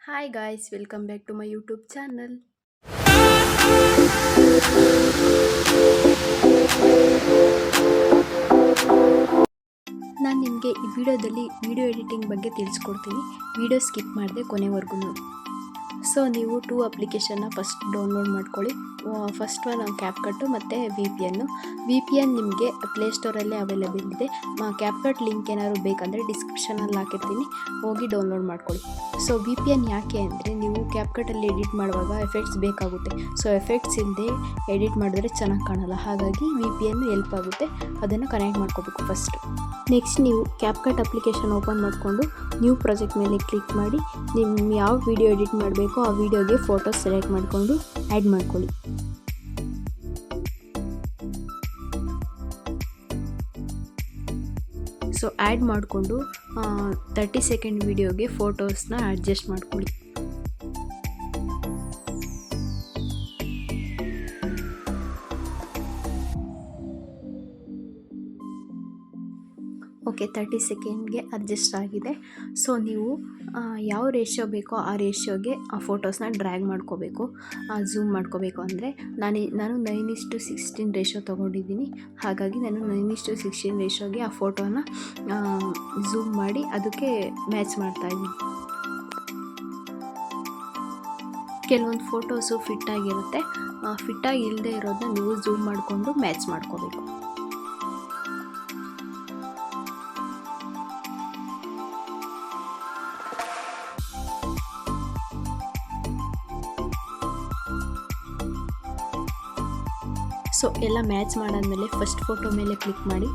Hi guys, welcome back to my YouTube channel. ನಾನು ನಿಮಗೆ ಈ ವಿಡಿಯೋದಲ್ಲಿ ವಿಡಿಯೋ ಎಡಿಟಿಂಗ್ ಬಗ್ಗೆ ತಿಳಿಸ್ಕೊಡ್ತೀನಿ. ವಿಡಿಯೋ ಸ್ಕಿಪ್ ಮಾಡದೆ ಕೊನೆವರೆಗೂ ನೋಡಿ. ಸೊ ನೀವು 2 ಅಪ್ಲಿಕೇಶನ್ನ ಫಸ್ಟ್ ಡೌನ್ಲೋಡ್ ಮಾಡ್ಕೊಳ್ಳಿ. ಫಸ್ಟ್ ಒನ್ ಕ್ಯಾಪ್ಕಟ್ಟು ಮತ್ತು ವಿ ಪಿ ಎನ್ ನಿಮಗೆ ಪ್ಲೇಸ್ಟೋರಲ್ಲೇ ಅವೈಲೇಬಲ್ ಇದೆ. ಕ್ಯಾಪ್ಕಟ್ ಲಿಂಕ್ ಏನಾದ್ರು ಬೇಕಂದರೆ ಡಿಸ್ಕ್ರಿಪ್ಷನಲ್ಲಿ ಹಾಕಿರ್ತೀನಿ, ಹೋಗಿ ಡೌನ್ಲೋಡ್ ಮಾಡ್ಕೊಳ್ಳಿ. ಸೊ ವಿ ಪಿ ಎನ್ ಯಾಕೆ ಅಂದರೆ ನೀವು ಕ್ಯಾಪ್ಕಟಲ್ಲಿ ಎಡಿಟ್ ಮಾಡುವಾಗ ಎಫೆಕ್ಟ್ಸ್ ಬೇಕಾಗುತ್ತೆ. ಸೊ ಎಫೆಕ್ಟ್ಸ್ ಇಲ್ಲದೆ ಎಡಿಟ್ ಮಾಡಿದ್ರೆ ಚೆನ್ನಾಗಿ ಕಾಣಲ್ಲ. ಹಾಗಾಗಿ ವಿ ಪಿ ಎನ್ ಹೆಲ್ಪ್ ಆಗುತ್ತೆ. ಅದನ್ನು ಕನೆಕ್ಟ್ ಮಾಡ್ಕೋಬೇಕು ಫಸ್ಟ್. ನೆಕ್ಸ್ಟ್ ನೀವು ಕ್ಯಾಪ್ಕಟ್ ಅಪ್ಲಿಕೇಶನ್ ಓಪನ್ ಮಾಡಿಕೊಂಡು ನ್ಯೂ ಪ್ರಾಜೆಕ್ಟ್ ಮೇಲೆ ಕ್ಲಿಕ್ ಮಾಡಿ ನಿಮ್ಮ ಯಾವ ವಿಡಿಯೋ ಎಡಿಟ್ ಮಾಡಬೇಕೋ ಆ ವಿಡಿಯೋಗೆ ಫೋಟೋಸ್ ಸೆಲೆಕ್ಟ್ ಮಾಡಿಕೊಂಡು ಆ್ಯಡ್ ಮಾಡ್ಕೊಳ್ಳಿ. ಸೊ ಆ್ಯಡ್ ಮಾಡಿಕೊಂಡು 30 ಸೆಕೆಂಡ್ ವಿಡಿಯೋಗೆ ಫೋಟೋಸ್ನ ಅಡ್ಜಸ್ಟ್ ಮಾಡ್ಕೊಳ್ಳಿ. ಓಕೆ, 30 ಸೆಕೆಂಡ್ಗೆ ಅಡ್ಜಸ್ಟ್ ಆಗಿದೆ. ಸೊ ನೀವು ಯಾವ ರೇಷಿಯೋ ಬೇಕೋ ಆ ರೇಷಿಯೋಗೆ ಆ ಫೋಟೋಸ್ನ ಡ್ರ್ಯಾಗ್ ಮಾಡ್ಕೋಬೇಕು, ಝೂಮ್ ಮಾಡ್ಕೋಬೇಕು. ಅಂದರೆ ನಾನು 9:16 ರೇಷಿಯೋ ತೊಗೊಂಡಿದ್ದೀನಿ. ಹಾಗಾಗಿ ನಾನು 9:16 ರೇಷಿಯೋಗೆ ಆ ಫೋಟೋನ ಝೂಮ್ ಮಾಡಿ ಅದಕ್ಕೆ ಮ್ಯಾಚ್ ಮಾಡ್ತಾಯಿದ್ದೀನಿ. ಕೆಲವೊಂದು ಫೋಟೋಸು ಫಿಟ್ಟಾಗಿರುತ್ತೆ, ಫಿಟ್ಟಾಗಿ ಇಲ್ಲದೆ ಇರೋದನ್ನ ನೀವು ಝೂಮ್ ಮಾಡಿಕೊಂಡು ಮ್ಯಾಚ್ ಮಾಡ್ಕೋಬೇಕು. ಸೊ ಎಲ್ಲ ಮ್ಯಾಚ್ ಮಾಡಾದಮೇಲೆ ಫಸ್ಟ್ ಫೋಟೋ ಮೇಲೆ ಕ್ಲಿಕ್ ಮಾಡಿ,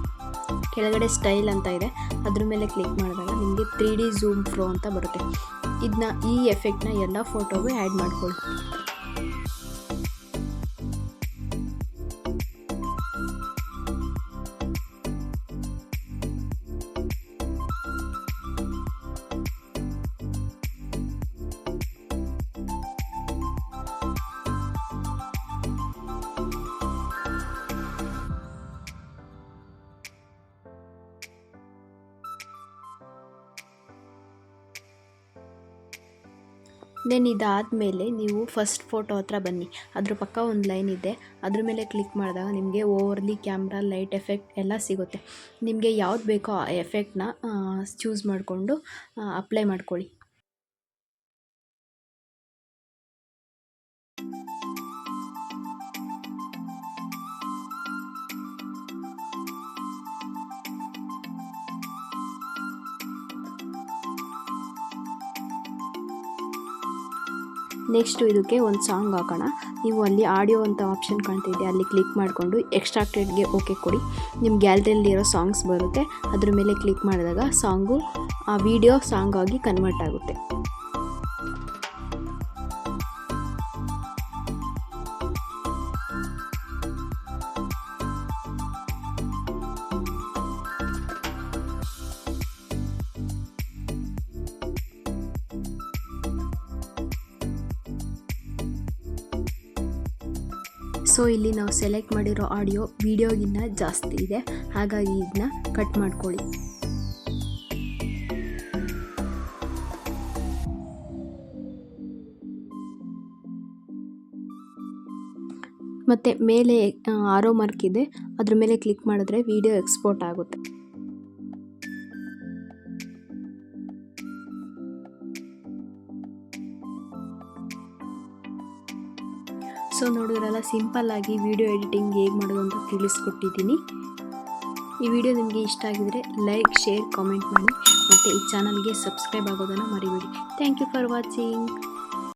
ಕೆಳಗಡೆ ಸ್ಟೈಲ್ ಅಂತ ಇದೆ, ಅದ್ರ ಮೇಲೆ ಕ್ಲಿಕ್ ಮಾಡಿದಾಗ ನಿಮಗೆ 3D ಝೂಮ್ ಪ್ರೋ ಅಂತ ಬರುತ್ತೆ. ಈ ಎಫೆಕ್ಟ್ನ ಎಲ್ಲ ಫೋಟೋಗೂ ಆ್ಯಡ್ ಮಾಡ್ಕೊಳ್ಳಿ. ದೆನ್ ಇದಾದಮೇಲೆ ನೀವು ಫಸ್ಟ್ ಫೋಟೋ ಹತ್ರ ಬನ್ನಿ. ಅದ್ರ ಪಕ್ಕ ಒಂದು ಲೈನ್ ಇದೆ, ಅದ್ರ ಮೇಲೆ ಕ್ಲಿಕ್ ಮಾಡಿದಾಗ ನಿಮಗೆ ಓವರ್ಲಿ ಕ್ಯಾಮ್ರಾ, ಲೈಟ್ ಎಫೆಕ್ಟ್ ಎಲ್ಲ ಸಿಗುತ್ತೆ. ನಿಮಗೆ ಯಾವ್ದು ಬೇಕೋ ಆ ಎಫೆಕ್ಟ್ನ ಚೂಸ್ ಮಾಡಿಕೊಂಡು ಅಪ್ಲೈ ಮಾಡ್ಕೊಳ್ಳಿ. ನೆಕ್ಸ್ಟು ಇದಕ್ಕೆ ಒಂದು ಸಾಂಗ್ ಹಾಕೋಣ. ನೀವು ಅಲ್ಲಿ ಆಡಿಯೋ ಅಂತ ಆಪ್ಷನ್ ಕಾಣ್ತಿದೆ, ಅಲ್ಲಿ ಕ್ಲಿಕ್ ಮಾಡಿಕೊಂಡು ಎಕ್ಸ್ಟ್ರಾಕ್ಟೆಡ್ಗೆ ಓಕೆ ಕೊಡಿ. ನಿಮ್ಮ ಗ್ಯಾಲರಿಯಲ್ಲಿರೋ ಸಾಂಗ್ಸ್ ಬರುತ್ತೆ, ಅದ್ರ ಮೇಲೆ ಕ್ಲಿಕ್ ಮಾಡಿದಾಗ ಸಾಂಗು ಆ ವಿಡಿಯೋ ಸಾಂಗ್ ಆಗಿ ಕನ್ವರ್ಟ್ ಆಗುತ್ತೆ. ಸೊ ಇಲ್ಲಿ ನಾವು ಸೆಲೆಕ್ಟ್ ಮಾಡಿರೋ ಆಡಿಯೋ ವಿಡಿಯೋಗಿನ್ನ ಜಾಸ್ತಿ ಇದೆ, ಹಾಗಾಗಿ ಇದನ್ನ ಕಟ್ ಮಾಡ್ಕೊಳ್ಳಿ. ಮತ್ತು ಮೇಲೆ ಆರೋ ಮಾರ್ಕ್ ಇದೆ, ಅದ್ರ ಮೇಲೆ ಕ್ಲಿಕ್ ಮಾಡಿದ್ರೆ ವಿಡಿಯೋ ಎಕ್ಸ್ಪೋರ್ಟ್ ಆಗುತ್ತೆ. ಸೊ ನೋಡಿದ್ರಲ್ಲ, ಸಿಂಪಲ್ಲಾಗಿ ವಿಡಿಯೋ ಎಡಿಟಿಂಗ್ ಹೇಗೆ ಮಾಡೋದು ಅಂತ ತಿಳಿಸ್ಕೊಟ್ಟಿದ್ದೀನಿ. ಈ ವಿಡಿಯೋ ನಿಮಗೆ ಇಷ್ಟ ಆಗಿದರೆ ಲೈಕ್, ಶೇರ್, ಕಾಮೆಂಟ್ ಮಾಡಿ ಮತ್ತು ಈ ಚಾನಲ್ಗೆ ಸಬ್ಸ್ಕ್ರೈಬ್ ಆಗೋದನ್ನು ಮರಿಬೇಡಿ. Thank you for watching.